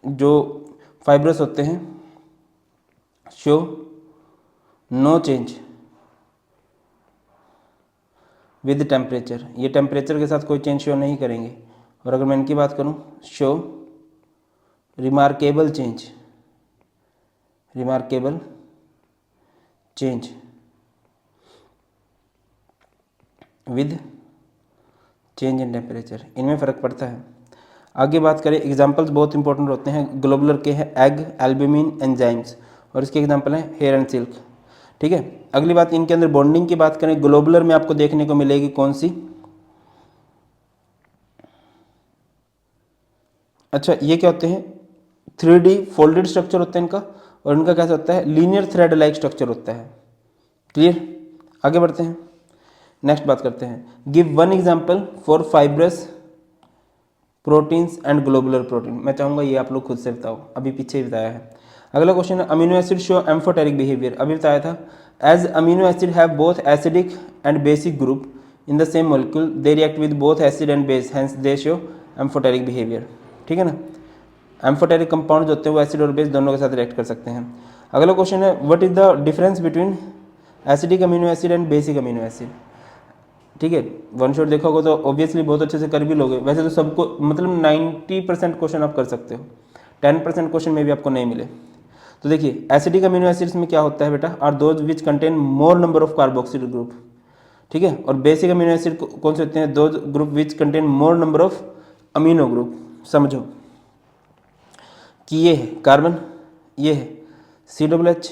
जो फाइब्रस होते हैं show no change with temperature, ये टेम्परेचर के साथ कोई चेंज शो नहीं करेंगे। और अगर मैं इनकी बात करूं, show remarkable change with change in temperature, इनमें फ़र्क पड़ता है। आगे बात करें, एग्जांपल्स बहुत इंपॉर्टेंट होते हैं ग्लोबुलर के हैं, एग, एल्ब्यूमिन, एंजाइम्स, और इसके एग्जांपल हैं हेयर एंड सिल्क। ठीक है। अगली बात, इनके अंदर बॉन्डिंग की बात करें, ग्लोबुलर में आपको देखने को मिलेगी कौन सी, अच्छा ये क्या होते हैं, 3D फोल्डेड स्ट्रक्चर होता है इनका, और इनका कैसा होता है, लीनियर थ्रेड लाइक स्ट्रक्चर होता है। क्लियर, आगे बढ़ते हैं, नेक्स्ट बात करते हैं, give one example for fibrous proteins and globular protein. मैं चाहूंगा ये आप लोग खुद से बताओ, अभी पीछे ही बताया है। अगला क्वेश्चन है, amino acid show amphoteric behaviour. अभी बताया था, as amino acid have both acidic and basic group in the same molecule they react with both acid and base, hence they show amphoteric behaviour. ठीक है ना, amphoteric compound जो होते हैं वो एसिड और बेस दोनों के साथ रिएक्ट कर सकते हैं। अगला क्वेश्चन है, what is the difference between acidic amino acid and basic amino acid. ठीक है, वन शॉट देखा होगा तो ऑब्वियसली बहुत अच्छे से कर भी लोगे। वैसे तो सबको मतलब 90% क्वेश्चन आप कर सकते हो, 10% क्वेश्चन में भी आपको नहीं मिले। तो देखिए, एसिडिक अमीनो एसिड्स में क्या होता है बेटा, are those which contain more number of carboxyl group. ठीक है, और बेसिक अमीनो एसिड कौन से होते हैं, those group which contain more number of amino group. समझो कि ये है कार्बन, ये है COOH,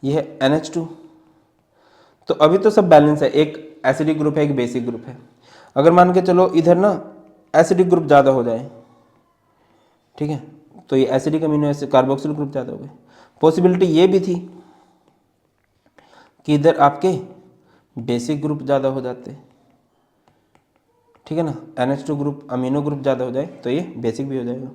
ये है NH2। तो अभी तो सब बैलेंस है, एक एसिडिक ग्रुप है, एक बेसिक ग्रुप है। अगर मान के चलो इधर ना एसिडिक ग्रुप ज़्यादा हो जाए, ठीक है, तो ये acidic amino acid carboxyl group ज़्यादा हो गए। पॉसिबिलिटी ये भी थी कि इधर आपके बेसिक ग्रुप ज़्यादा हो जाते, ठीक है ना, NH2 ग्रुप अमीनो ग्रुप ज़्यादा हो जाए तो ये बेसिक भी हो जाएगा।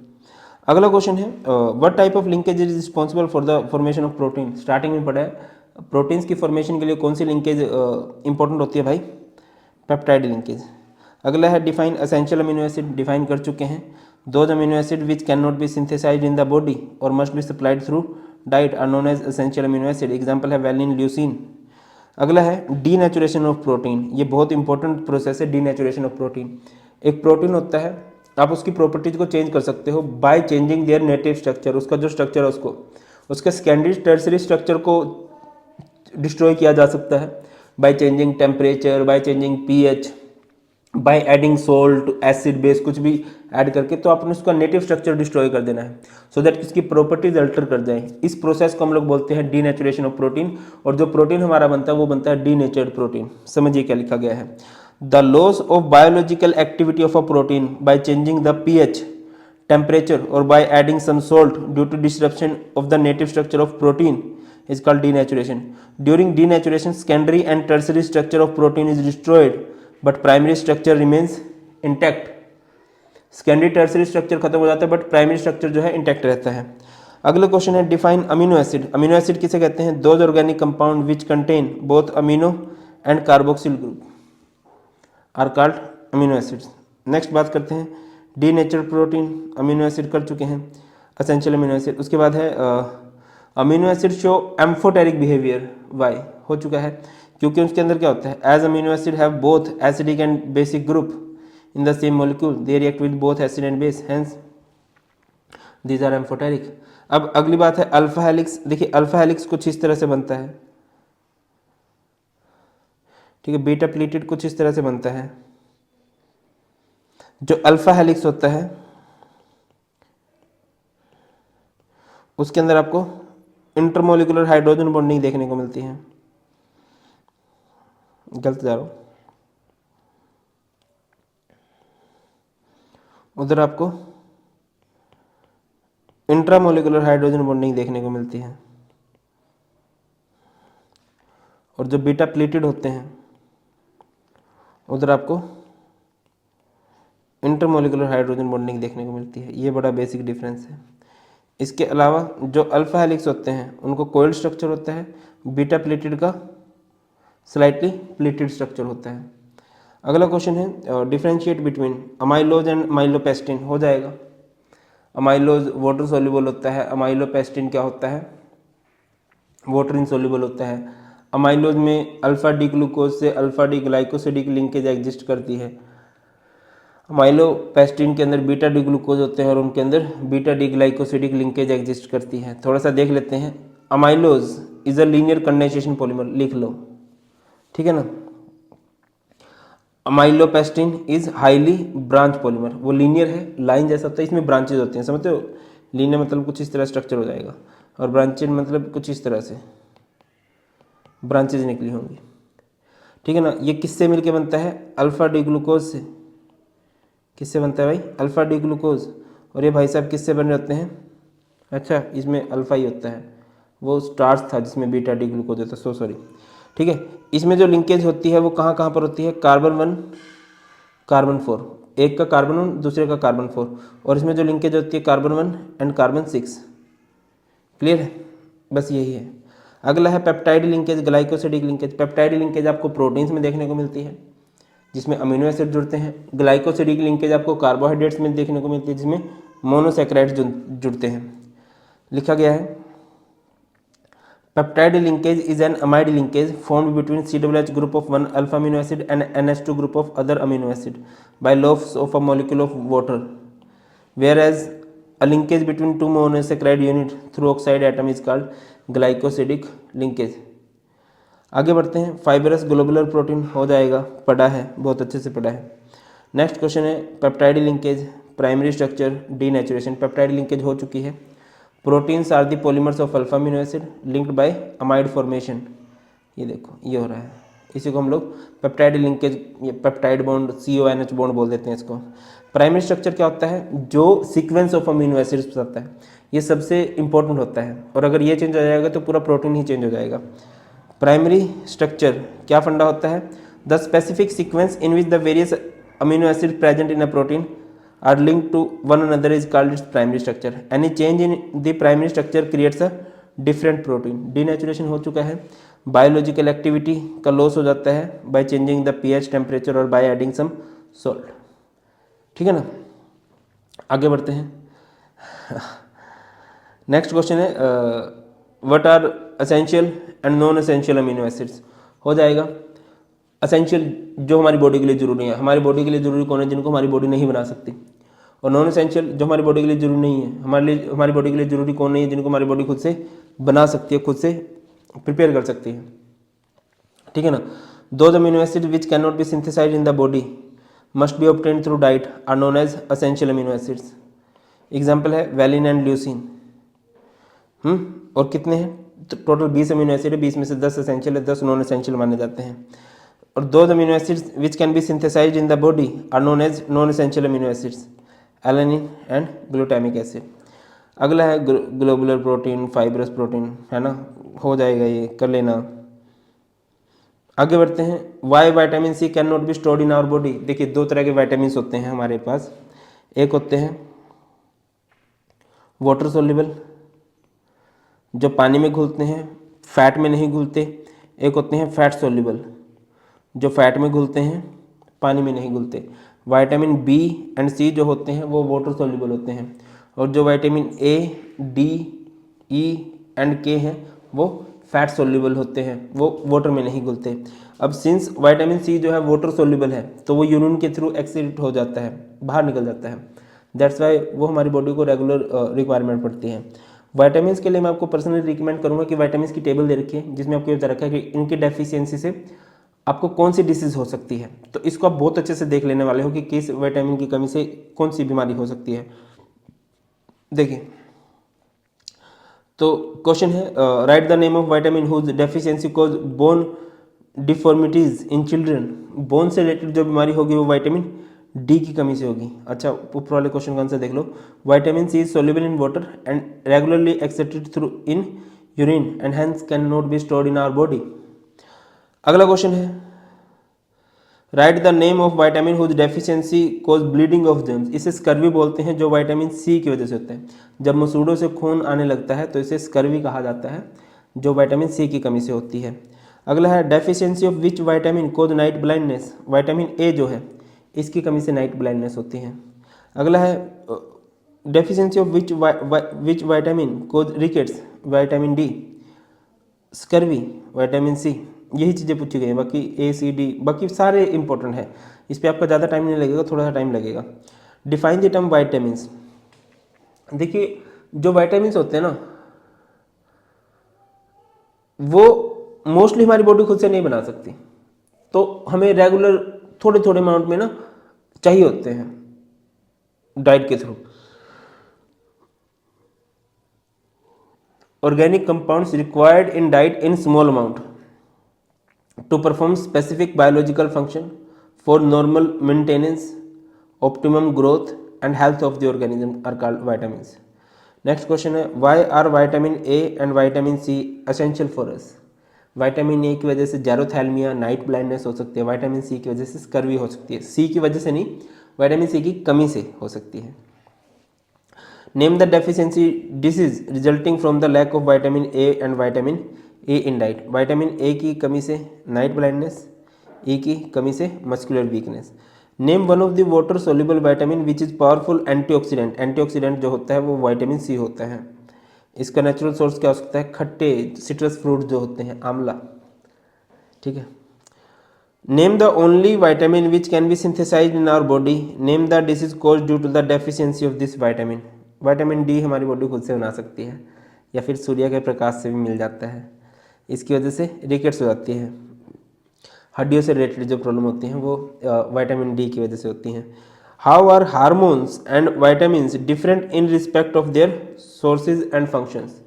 अगला क्वेश्चन है, what type of linkage is responsible for the formation of protein. Starting में पढ़ा है, प्रोटीन्स की फॉर्मेशन के लिए कौन सी लिंकेज इंपॉर्टेंट होती है भाई, पेप्टाइड लिंकेज। अगला है, define essential amino acid. Define कर चुके हैं, those amino acid which can not be synthesized in the body और must be supplied through diet are known as essential amino acid. Example है वैलिन, ल्यूसीन। अगला है denaturation of protein. ये बहुत important process है, डीनेचुरेशन ऑफ प्रोटीन। एक protein होता है, आप उसकी प्रॉपर्टीज को चेंज कर सकते हो by changing their native structure. उसका जो स्ट्रक्चर है उसको, उसके सेकेंडरी टर्सरी स्ट्रक्चर को डिस्ट्रॉय किया जा सकता है by changing temperature, by changing pH, by adding salt, acid, base, कुछ भी ऐड करके। तो आपने उसका नेटिव स्ट्रक्चर डिस्ट्रॉय कर देना है सो दैट इसकी प्रॉपर्टीज अल्टर कर जाए। इस प्रोसेस को हम लोग बोलते हैं डीनेचुरेशन ऑफ प्रोटीन। और जो प्रोटीन हमारा बनता है वो बनता है डीनेचर्ड प्रोटीन। समझिए क्या लिखा गया है, the loss of biological activity of a protein by changing the pH, temperature or by adding some salt due to disruption of the native structure of protein is called denaturation. During denaturation, secondary and tertiary structure of protein is destroyed but primary structure remains intact. Secondary tertiary structure खत्म हो जाता है but primary structure जो है intact रहता है। अगला question है, define amino acid. Amino acid किसे कहते हैं, those organic compound which contain both amino and carboxyl group are called amino acids. Next बात करते हैं, डीनेचर्ड प्रोटीन, अमीनो एसिड कर चुके हैं, एसेंशियल अमीनो एसिड। उसके बाद है amino acid show amphoteric behaviour. Why हो चुका है, क्योंकि उसके अंदर क्या होता है, as amino acid have both acidic and basic group in the same molecule they react with both acid and base, hence these are amphoteric. अब अगली बात है अल्फा हेलिक्स। देखिए अल्फा हेलिक्स कुछ इस तरह से बनता है, ठीक है, बीटा प्लीटेड कुछ इस तरह से बनता है। जो अल्फा हेलिक्स होता है उसके अंदर आपको इंटरमोलिकुलर हाइड्रोजन बॉन्डिंग देखने को मिलती है। गलत जा रहा हूं, उधर आपको इंट्रामोलिकुलर हाइड्रोजन बॉन्डिंग देखने को मिलती है। और जो बीटा प्लीटेड होते हैं उधर आपको इंटरमोलिकुलर हाइड्रोजन बॉन्डिंग देखने को मिलती है। ये बड़ा बेसिक डिफरेंस है। इसके अलावा जो अल्फा हेलिक्स होते हैं उनको कोइल्ड स्ट्रक्चर होता है, बीटा प्लेटेड का स्लाइटली प्लेटेड स्ट्रक्चर होता है। अगला क्वेश्चन है, डिफरेंशिएट बिटवीन अमाइलोज एंड माइलोपेस्टिन। हो जाएगा, अमाइलोज वाटर सोल्यूबल होता है, अमाइलोपेस्टिन क्या होता है, वाटर इनसोल्यूबल होता है। अमाइलोज में अल्फा डी ग्लूकोज से alpha D glycosidic linkage exist करती है। अमाइलोपेस्टिन के अंदर बीटा डी ग्लूकोज होते हैं और उनके अंदर beta D glycosidic linkage exist करती है। थोड़ा सा देख लेते हैं, amylose is a linear condensation polymer, लिख लो, ठीक है ना। अमाइलोपेस्टिन इज हाईली ब्रांच पॉलीमर, वो लीनियर है, लाइन जैसा होता है, इसमें ब्रांचेज होती हैं, समझते हो। लीनियर मतलब कुछ इस तरह स्ट्रक्चर हो जाएगा और ब्रांचेज मतलब कुछ इस तरह से, ब्रांचेज निकली होंगी, ठीक है ना। ये किससे मिलके बनता है? अल्फा डी ग्लूकोज से। किससे बनता है भाई? Alpha D glucose. और ये भाई साहब किससे बने होते हैं? अच्छा, इसमें अल्फा ही होता है, वो स्टार्च था जिसमें बीटा डी ग्लूकोज होता है, सो सॉरी, ठीक है। इसमें जो लिंकेज होती है वो कहाँ कहाँ पर होती है? कार्बन 1 कार्बन 4, एक का कार्बन 1 दूसरे का कार्बन 4, और इसमें जो लिंकेज होती है कार्बन 1 एंड कार्बन 6। क्लियर है? बस यही है। अगला है peptide linkage, glycosidic linkage. Peptide linkage आपको प्रोटीन्स में देखने को मिलती है जिसमें अमीनो एसिड जुड़ते हैं। ग्लाइकोसिडिक लिंकेज आपको कार्बोहाइड्रेट्स में देखने को मिलती है जिसमें मोनोसैकेराइड्स जुड़ते हैं। लिखा गया है peptide linkage is an amide linkage formed between COOH group of one alpha amino acid and NH2 group of other amino acid by loss of a molecule of water, whereas a linkage between two monosaccharide unit through oxide atom is called glycosidic linkage। आगे बढ़ते हैं। Fibrous globular protein हो जाएगा, पढ़ा है, बहुत अच्छे से पढ़ा है। नेक्स्ट क्वेश्चन है peptide linkage, primary structure, denaturation. Peptide linkage हो चुकी है। Proteins are the polymers of alpha amino acid linked by amide formation. ये देखो ये हो रहा है, इसी को हम लोग peptide linkage, peptide bond, CONH bond बोल देते हैं इसको। प्राइमरी स्ट्रक्चर क्या होता है? जो सीक्वेंस ऑफ अमीनो एसिड्स बताता है, ये सबसे इंपॉर्टेंट होता है, और अगर ये चेंज हो जाएगा तो पूरा प्रोटीन ही चेंज हो जाएगा। प्राइमरी स्ट्रक्चर क्या फंडा होता है? The specific sequence in which the various amino acid present in a protein are linked to one another is called its primary structure. Any change in the primary structure creates a different protein. Denaturation हो चुका है। Biological activity का loss हो जाता है by changing the pH temperature और by adding some salt। ठीक है ना। आगे बढ़ते हैं। नेक्स्ट क्वेश्चन है what are essential and non essential amino acids. हो जाएगा। असेंशियल जो हमारी बॉडी के लिए जरूरी है, हमारी बॉडी के लिए जरूरी कौन है? जिनको हमारी बॉडी नहीं बना सकती। और नॉन एसेंशियल जो हमारी बॉडी के लिए जरूरी नहीं है, हमारी बॉडी के लिए जरूरी कौन नहीं है? जिनको हमारी बॉडी खुद से बना सकती है, खुद से प्रिपेयर कर सकती है। ठीक है ना। Those amino acid which can not be synthesized in the body must be obtained through diet are known as essential amino acids. Example है वैलिन एंड ल्यूसिन। और कितने हैं? तो टोटल 20 अमीनो एसिड है, 20 में से 10 एसेंशियल है, 10 नॉन एसेंशियल माने जाते हैं। और those amino acids which can be synthesized in the body are known as non essential amino acids, alanine and glutamic acid. अगला है ग्लोबुलर प्रोटीन, फाइब्रस प्रोटीन, है ना। हो जाएगा, ये कर लेना। आगे बढ़ते हैं। Why vitamin C can not be stored in our body. देखिए दो तरह के विटामिन होते हैं हमारे पास। एक होते हैं वाटर सोल्यूबल, जो पानी में घुलते हैं, फैट में नहीं घुलते। एक होते हैं फैट सोल्यूबल, जो फैट में घुलते हैं, पानी में नहीं घुलते। विटामिन बी एंड सी जो होते हैं वो वाटर सोल्यूबल होते हैं, और जो vitamin A, D, E and के हैं वो फैट सोल्यूबल होते हैं, वो वाटर में नहीं घुलते। अब सिंस विटामिन सी जो है वाटर सोल्यूबल है तो वो यूरिन के थ्रू एक्सक्रीट हो जाता है, बाहर निकल जाता है। दैट्स वाई वो हमारी बॉडी को रेगुलर रिक्वायरमेंट पड़ती है। विटामिन के लिए मैं आपको पर्सनली रिकमेंड करूँगा कि विटामिन की टेबल दे रखी है जिसमें आपको ये बता रखा है कि इनकी डेफिशिएंसी से आपको कौन सी डिसीज हो सकती है। तो इसको आप बहुत अच्छे से देख लेने वाले हो कि किस विटामिन की कमी से कौन सी बीमारी हो सकती है। देखिए तो क्वेश्चन है write the name of vitamin whose deficiency cause bone deformities in children. Bone से रिलेटेड जो बीमारी होगी वो विटामिन डी की कमी से होगी। अच्छा, ऊपर वाले क्वेश्चन का आंसर देख लो। Vitamin C is soluble in water and regularly accepted through in urine and hence can not be stored in our body. अगला क्वेश्चन है write the name of vitamin whose deficiency cause bleeding of germs. इसे scurvy बोलते हैं, जो vitamin C की वजह से होता है। जब मसूड़ों से खून आने लगता है तो इसे स्कर्वी कहा जाता है, जो विटामिन सी की कमी से होती है। अगला है deficiency of which vitamin cause night blindness. Vitamin A जो है इसकी कमी से नाइट ब्लाइंडनेस होती है। अगला है deficiency of which vitamin cause rickets. Vitamin D, scurvy, vitamin C, यही चीज़ें पूछी गई हैं। बाकी ए, सी, डी बाकी सारे इंपॉर्टेंट हैं, इस पर आपका ज़्यादा टाइम नहीं लगेगा, थोड़ा सा टाइम लगेगा। Define the term vitamins. देखिए जो विटामिन्स होते हैं ना वो मोस्टली हमारी बॉडी खुद से नहीं बना सकती, तो हमें रेगुलर थोड़े थोड़े अमाउंट में ना चाहिए होते हैं डाइट के through. Organic compounds required in diet in small amount. To perform specific biological function for normal maintenance, optimum growth and health of the organism are called vitamins. Next question है, why are vitamin A and vitamin C essential for us. Vitamin A की वजह से जेरोथैल्मिया, night blindness हो सकती है। Vitamin C की वजह से स्कर्वी हो सकती है। सी की वजह से नहीं, विटामिन सी की कमी से हो सकती है। Name the deficiency disease resulting from the lack of vitamin A and vitamin A in diet. Vitamin A की कमी से नाइट ब्लाइंडनेस, ई की कमी से muscular weakness. Name one of the water soluble vitamin which is powerful antioxidant. Antioxidant जो होता है वो विटामिन सी होता है। इसका नेचुरल सोर्स क्या हो सकता है, खट्टे सिट्रस फ्रूट जो होते हैं, आंवला। ठीक है। Name the only vitamin which can be synthesized in our body. Name the disease cause due to the deficiency of this vitamin. Vitamin D हमारी बॉडी खुद से बना सकती है या फिर सूर्य के प्रकाश से भी मिल जाता है। इसकी वजह से रिकेट्स हो जाती है, हड्डियों से रिलेटेड जो प्रॉब्लम होती हैं वो विटामिन डी की वजह से होती हैं। How are hormones and vitamins different in respect of their sources and functions.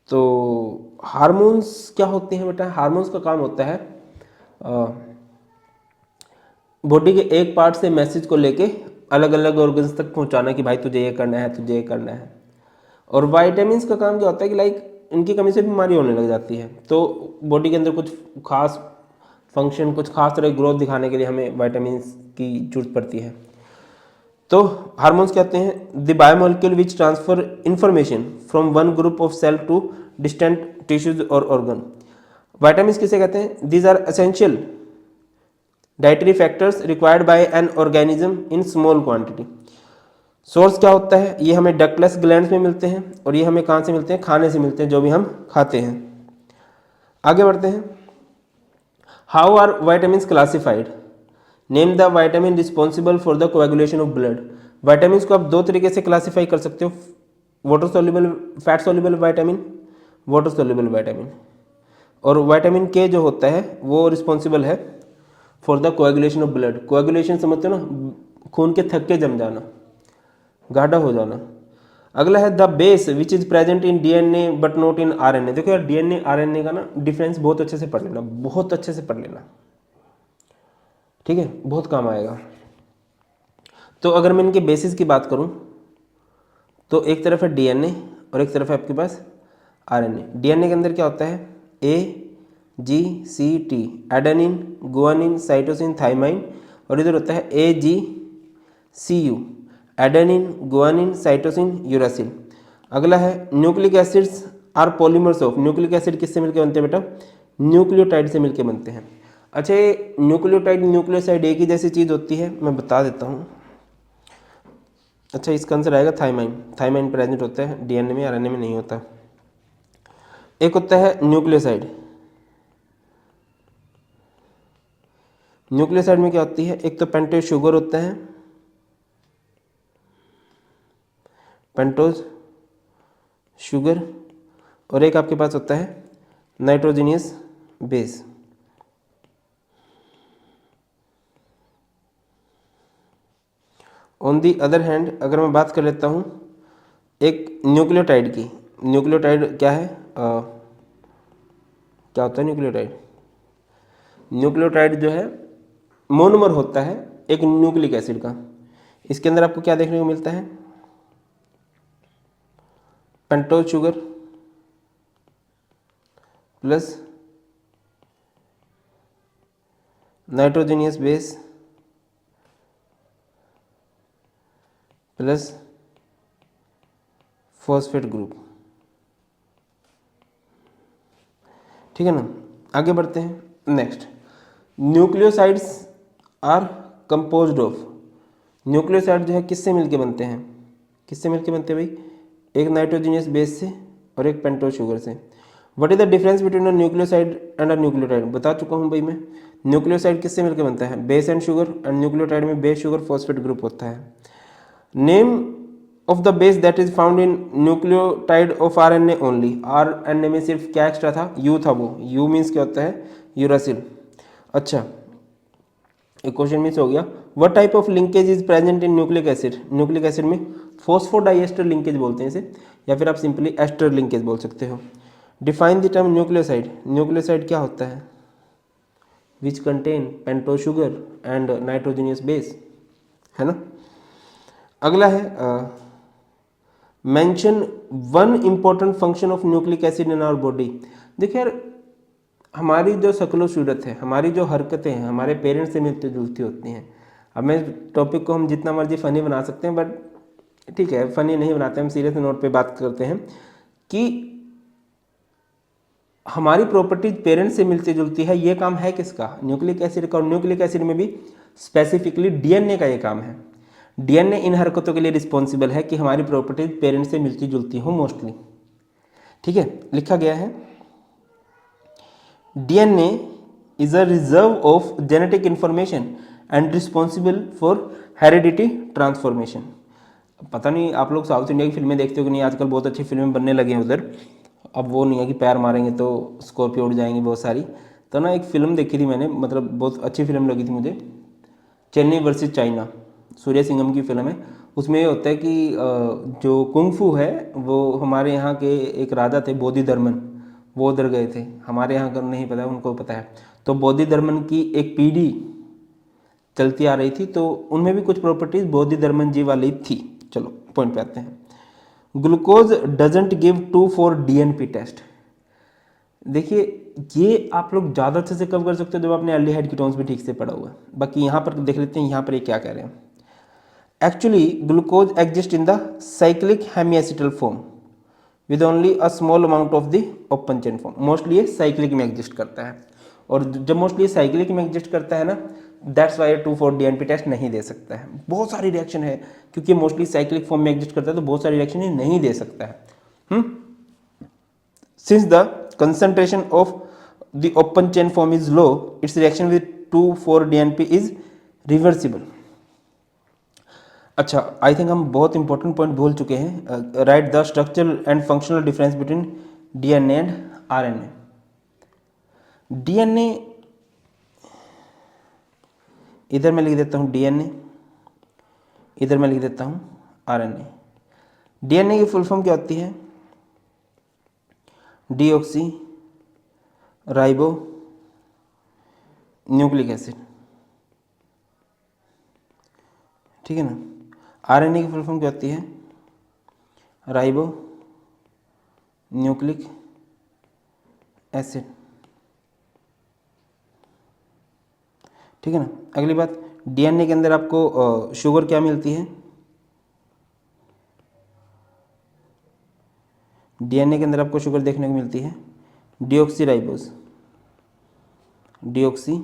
तो हार्मोन्स क्या होते हैं बेटा, हार्मोन्स का काम होता है बॉडी के एक पार्ट से मैसेज को लेके अलग अलग ऑर्गन्स तक पहुंचाना कि भाई तुझे ये करना है, तुझे ये करना है। और विटामिन्स का काम क्या होता है कि लाइक इनकी कमी से बीमारी होने लग जाती है, तो बॉडी के अंदर कुछ खास फंक्शन, कुछ खास तरह की ग्रोथ दिखाने के लिए हमें विटामिन्स की जरूरत पड़ती है। तो हार्मोन्स कहते हैं the biomolecule which transfer information from one group of cell to distant tissues और ऑर्गन। विटामिन्स किसे कहते हैं, these are essential dietary factors required by an organism in small quantity. Source क्या होता है, ये हमें डक्टलेस ग्लैंड्स में मिलते हैं और ये हमें कहाँ से मिलते हैं, खाने से मिलते हैं, जो भी हम खाते हैं। आगे बढ़ते हैं। How are vitamins classified. Name the vitamin responsible for the coagulation of blood. Vitamins को आप दो तरीके से क्लासीफाई कर सकते हो, water soluble, fat soluble vitamin, water soluble vitamin. और विटामिन के जो होता है वो रिस्पॉन्सिबल है for the coagulation of blood. Coagulation समझते हो ना, खून के थक्के जम जाना, गाढ़ा हो जाना। अगला है the base which is present in DNA but not in RNA. देखो यार डीएनए आरएनए का ना डिफरेंस बहुत अच्छे से पढ़ लेना, बहुत अच्छे से पढ़ लेना, ठीक है, बहुत काम आएगा। तो अगर मैं इनके बेसिस की बात करूं तो एक तरफ है डीएनए और एक तरफ है आपके पास आरएनए। डीएनए के अंदर क्या होता है, A G C T, adenine, guanine, cytosine, thymine. और इधर होता है A G C U, adenine, guanine, cytosine, uracil. अगला है nucleic acids are polymers of. Nucleic acid किससे मिलकर बनते हैं बेटा, न्यूक्लियोटाइड से मिलकर बनते हैं। अच्छा, ये न्यूक्लियोटाइड न्यूक्लियोसाइड एक ही जैसी चीज़ होती है, मैं बता देता हूँ। अच्छा, इसका आंसर आएगा थाइमाइन। थाइमाइन प्रेजेंट होता है डीएनए में, आरएनए में नहीं होता। एक होता है न्यूक्लियोसाइड। न्यूक्लियोसाइड में क्या होती है, एक तो पेंटोज शुगर होता है, पेंटोज शुगर, और एक आपके पास होता है nitrogenous base. On the other hand अगर मैं बात कर लेता हूँ एक न्यूक्लियोटाइड की, न्यूक्लियोटाइड क्या है, क्या होता है न्यूक्लियोटाइड। न्यूक्लियोटाइड जो है मोनोमर होता है एक न्यूक्लिक एसिड का। इसके अंदर आपको क्या देखने को मिलता है, pentose sugar plus nitrogenous base plus phosphate group. ठीक है ना, आगे बढ़ते हैं। Next, nucleosides are composed of. Nucleoside जो है किससे मिलके बनते हैं, किससे मिलके बनते हैं भाई, एक नाइट्रोजिनियस बेस से और एक पेंटोज शुगर से। What is the difference between a nucleoside and a nucleotide, बता चुका हूँ भाई मैं। न्यूक्लियोसाइड किससे मिलकर बनता है, base and sugar, and nucleotide में बेस शुगर फॉस्फेट ग्रुप होता है। Name of the base that is found in nucleotide of RNA only. RNA में सिर्फ क्या एक्स्ट्रा था, यू था, वो यू मीन्स क्या होता है, यूरासिल। अच्छा, एक क्वेश्चन मिस हो गया। What type of linkage is present in nucleic acid. Nucleic acid में फॉस्फोडाइएस्टर लिंकेज बोलते हैं इसे, या फिर आप सिंपली एस्टर लिंकेज बोल सकते हो। Define the term nucleoside. Nucleoside क्या होता है, which contain pentose sugar and nitrogenous base, है ना। अगला है mention one important function of nucleic acid in our body. देखिए यार, हमारी जो शक्ल सूरत है, हमारी जो हरकतें हैं, हमारे पेरेंट्स से मिलती जुलती होती हैं। अब मैं टॉपिक को हम जितना मर्जी फ़नी बना सकते हैं, बट ठीक है, फ़नी नहीं बनाते, हम सीरियस नोट पे बात करते हैं कि हमारी प्रॉपर्टीज पेरेंट्स से मिलती जुलती है। ये काम है किसका? न्यूक्लिक एसिड का। और न्यूक्लिक एसिड में भी स्पेसिफिकली डीएनए का ये काम है। डीएनए इन हरकतों के लिए रिस्पॉन्सिबल है कि हमारी प्रॉपर्टीज पेरेंट्स से मिलती जुलती हो मोस्टली। ठीक है, लिखा गया है DNA is a reserve of genetic information and responsible for heredity transformation. पता नहीं आप लोग साउथ इंडिया की फिल्में देखते हो कि नहीं, आजकल बहुत अच्छी फिल्में बनने लगी हैं उधर। अब वो नहीं है कि पैर मारेंगे तो स्कॉर्पियो उड़ जाएंगी बहुत सारी। तो ना एक फ़िल्म देखी थी मैंने, मतलब बहुत अच्छी फिल्म लगी थी मुझे, चेन्नई वर्सेस चाइना, सूर्य सिंघम की फिल्म है। उसमें ये होता है कि जो कुंग-फू है वो हमारे यहाँ के एक राजा थे बोधिधर्मन, वो उधर गए थे। हमारे यहाँ का नहीं पता, उनको पता है। तो बोधिधर्मन की एक पीढ़ी चलती आ रही थी, तो उनमें भी कुछ प्रॉपर्टीज बोधिधर्मन जी वाली थी। चलो पॉइंट पे आते हैं। Glucose doesn't give 2,4 DNP test. देखिए ये आप लोग ज़्यादा अच्छे से कब कर सकते हो जब आपने एल्डिहाइड कीटोन्स भी ठीक से पढ़ा हुआ है। बाकी यहाँ पर देख लेते हैं, यहाँ पर ये क्या कह रहे हैं। Actually glucose exist in the cyclic hemiacetal form with only a small amount of the open chain form. Mostly ये साइक्लिक में एग्जिस्ट करता है, और जब मोस्टली साइक्लिक में एग्जिस्ट करता है ना, दैट्स वाई 2,4 डीएनपी टेस्ट नहीं दे सकता है। बहुत सारी रिएक्शन है, क्योंकि मोस्टली साइक्लिक फॉर्म में एग्जिस्ट करता है, तो बहुत सारी रिएक्शन ये नहीं दे सकता है। Since the concentration of the open chain form is low, its reaction with 2,4 DNP is reversible। अच्छा, आई थिंक हम बहुत इंपॉर्टेंट पॉइंट भूल चुके हैं। Right the structural and functional difference between DNA and RNA. DNA इधर मैं लिख देता हूँ डीएनए, इधर मैं लिख देता हूँ आरएनए। डीएनए की फुल फॉर्म क्या होती है? डीऑक्सी राइबो न्यूक्लिक एसिड, ठीक है ना। आरएनए की फुल फॉर्म क्या होती है? राइबो न्यूक्लिक एसिड, ठीक है ना। अगली बात, डीएनए के अंदर आपको शुगर क्या मिलती है? डीएनए के अंदर आपको शुगर देखने को मिलती है डीऑक्सी राइबोज, डीऑक्सी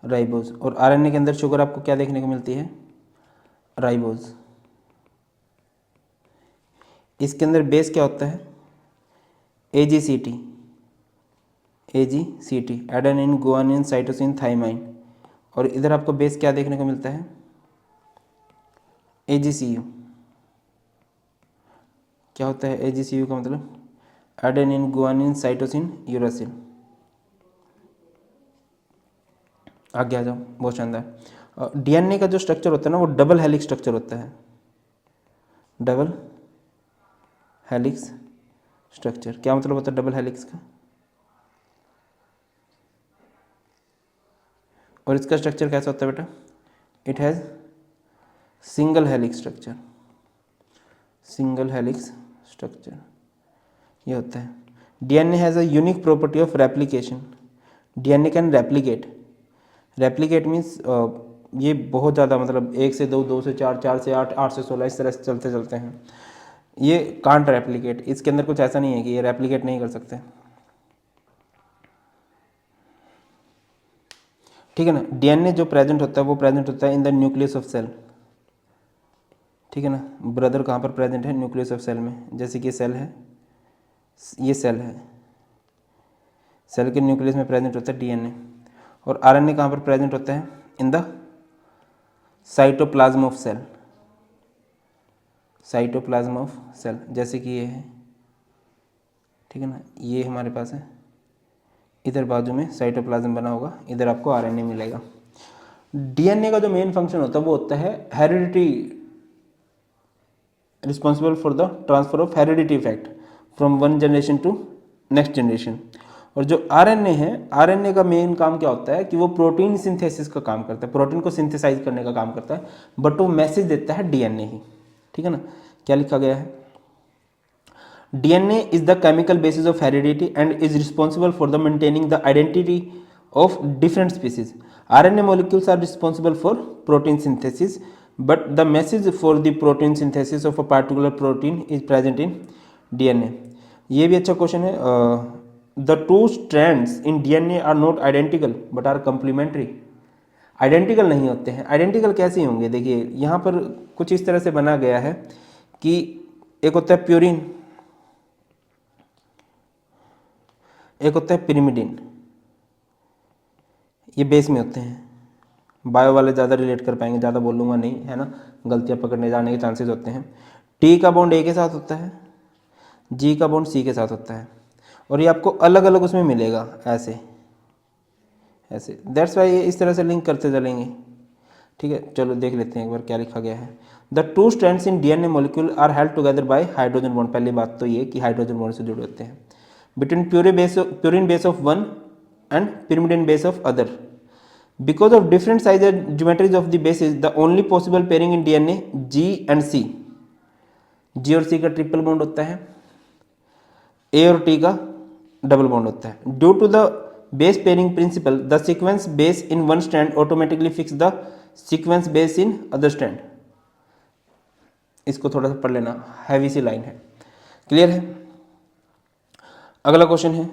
राइबोज। और आरएनए के अंदर शुगर आपको क्या देखने को मिलती है? राइबोज। इसके अंदर बेस क्या होता है? एजीसीटी, एजीसीटी एडेनिन गुआनिन साइटोसिन थाइमाइन। और इधर आपको बेस क्या देखने को मिलता है? एजीसीयू। क्या होता है एजीसीयू का मतलब? Adenine guanine cytosine uracil. आगे आ जाओ, बहुत शानदार। डीएनए का जो स्ट्रक्चर होता है ना, वो डबल हेलिक्स स्ट्रक्चर होता है, डबल हेलिक्स स्ट्रक्चर। क्या मतलब होता है डबल हेलिक्स का? और इसका स्ट्रक्चर कैसा होता है बेटा? It has single helix structure, single helix structure ये होता है। DNA has a unique property of replication. DNA can replicate. Replicate means ये बहुत ज़्यादा, मतलब 1 से 2, 2 से 4, 4 से 8, 8 से 16, इस तरह से चलते चलते हैं। ये कांट रेप्लिकेट, इसके अंदर कुछ ऐसा नहीं है कि ये रेप्लिकेट नहीं कर सकते, ठीक है ना। डीएनए जो प्रेजेंट होता है वो प्रेजेंट होता है in the nucleus of cell, ठीक है ना। ब्रदर कहाँ पर प्रेजेंट है? न्यूक्लियस ऑफ सेल में। जैसे कि सेल है, ये सेल है, सेल के न्यूक्लियस में प्रेजेंट होता है डीएनए। और आरएनए कहाँ पर प्रेजेंट होता है? In the cytoplasm of cell, cytoplasm of cell. जैसे कि ये है, ठीक है ना, ये हमारे पास है, इधर बाजू में साइटोप्लाज्म बना होगा, इधर आपको आरएनए मिलेगा। डीएनए का जो मेन फंक्शन होता है वो होता है heredity, responsible for the transfer of heredity effect from one generation to next generation. और जो आरएनए है, आरएनए का मेन काम क्या होता है कि वो प्रोटीन सिंथेसिस का काम करता है, प्रोटीन को सिंथेसाइज करने का काम करता है, बट वो मैसेज देता है डीएनए ही, ठीक है ना। क्या लिखा गया है, DNA is the chemical basis of heredity and is responsible for the maintaining the identity of different species. RNA molecules are responsible for protein synthesis, but the message for the protein synthesis of a particular protein is present in DNA। ये भी अच्छा question है। The two strands in DNA are not identical but are complementary। Identical नहीं होते हैं, identical कैसे होंगे, देखिए यहाँ पर कुछ इस तरह से बना गया है कि एक होता है प्यूरिन, एक होता है पिरिमिडिन, ये बेस में होते हैं। बायो वाले ज़्यादा रिलेट कर पाएंगे, ज़्यादा बोलूँगा नहीं, है ना, गलतियाँ पकड़ने जाने के चांसेस होते हैं। टी का बॉन्ड ए के साथ होता है, जी का बॉन्ड सी के साथ होता है, और ये आपको अलग अलग उसमें मिलेगा ऐसे ऐसे, दैट्स वाई ये इस तरह से लिंक करते चलेंगे, ठीक है। चलो देख लेते हैं एक बार क्या लिखा गया है। The two strands in DNA molecule are held together by hydrogen bond. पहली बात तो ये कि हाइड्रोजन बॉन्ड से जुड़े होते हैं। Between purine base of one and pyrimidine base of other, because of different size and geometries of the bases, the only possible pairing in DNA G and C, G और C का triple bond होता है, A और T का double bond होता है। Due to the base pairing principle, the sequence base in one strand automatically fix the sequence base in other strand. इसको थोड़ा सा पढ़ लेना, हैवी सी लाइन है, क्लियर है। अगला क्वेश्चन है,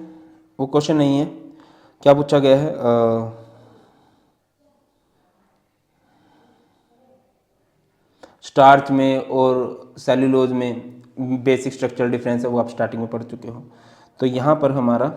वो क्वेश्चन नहीं है, क्या पूछा गया है, स्टार्च में और सेल्यूलोज में बेसिक स्ट्रक्चरल डिफरेंस है, वो आप स्टार्टिंग में पढ़ चुके हो। तो यहाँ पर हमारा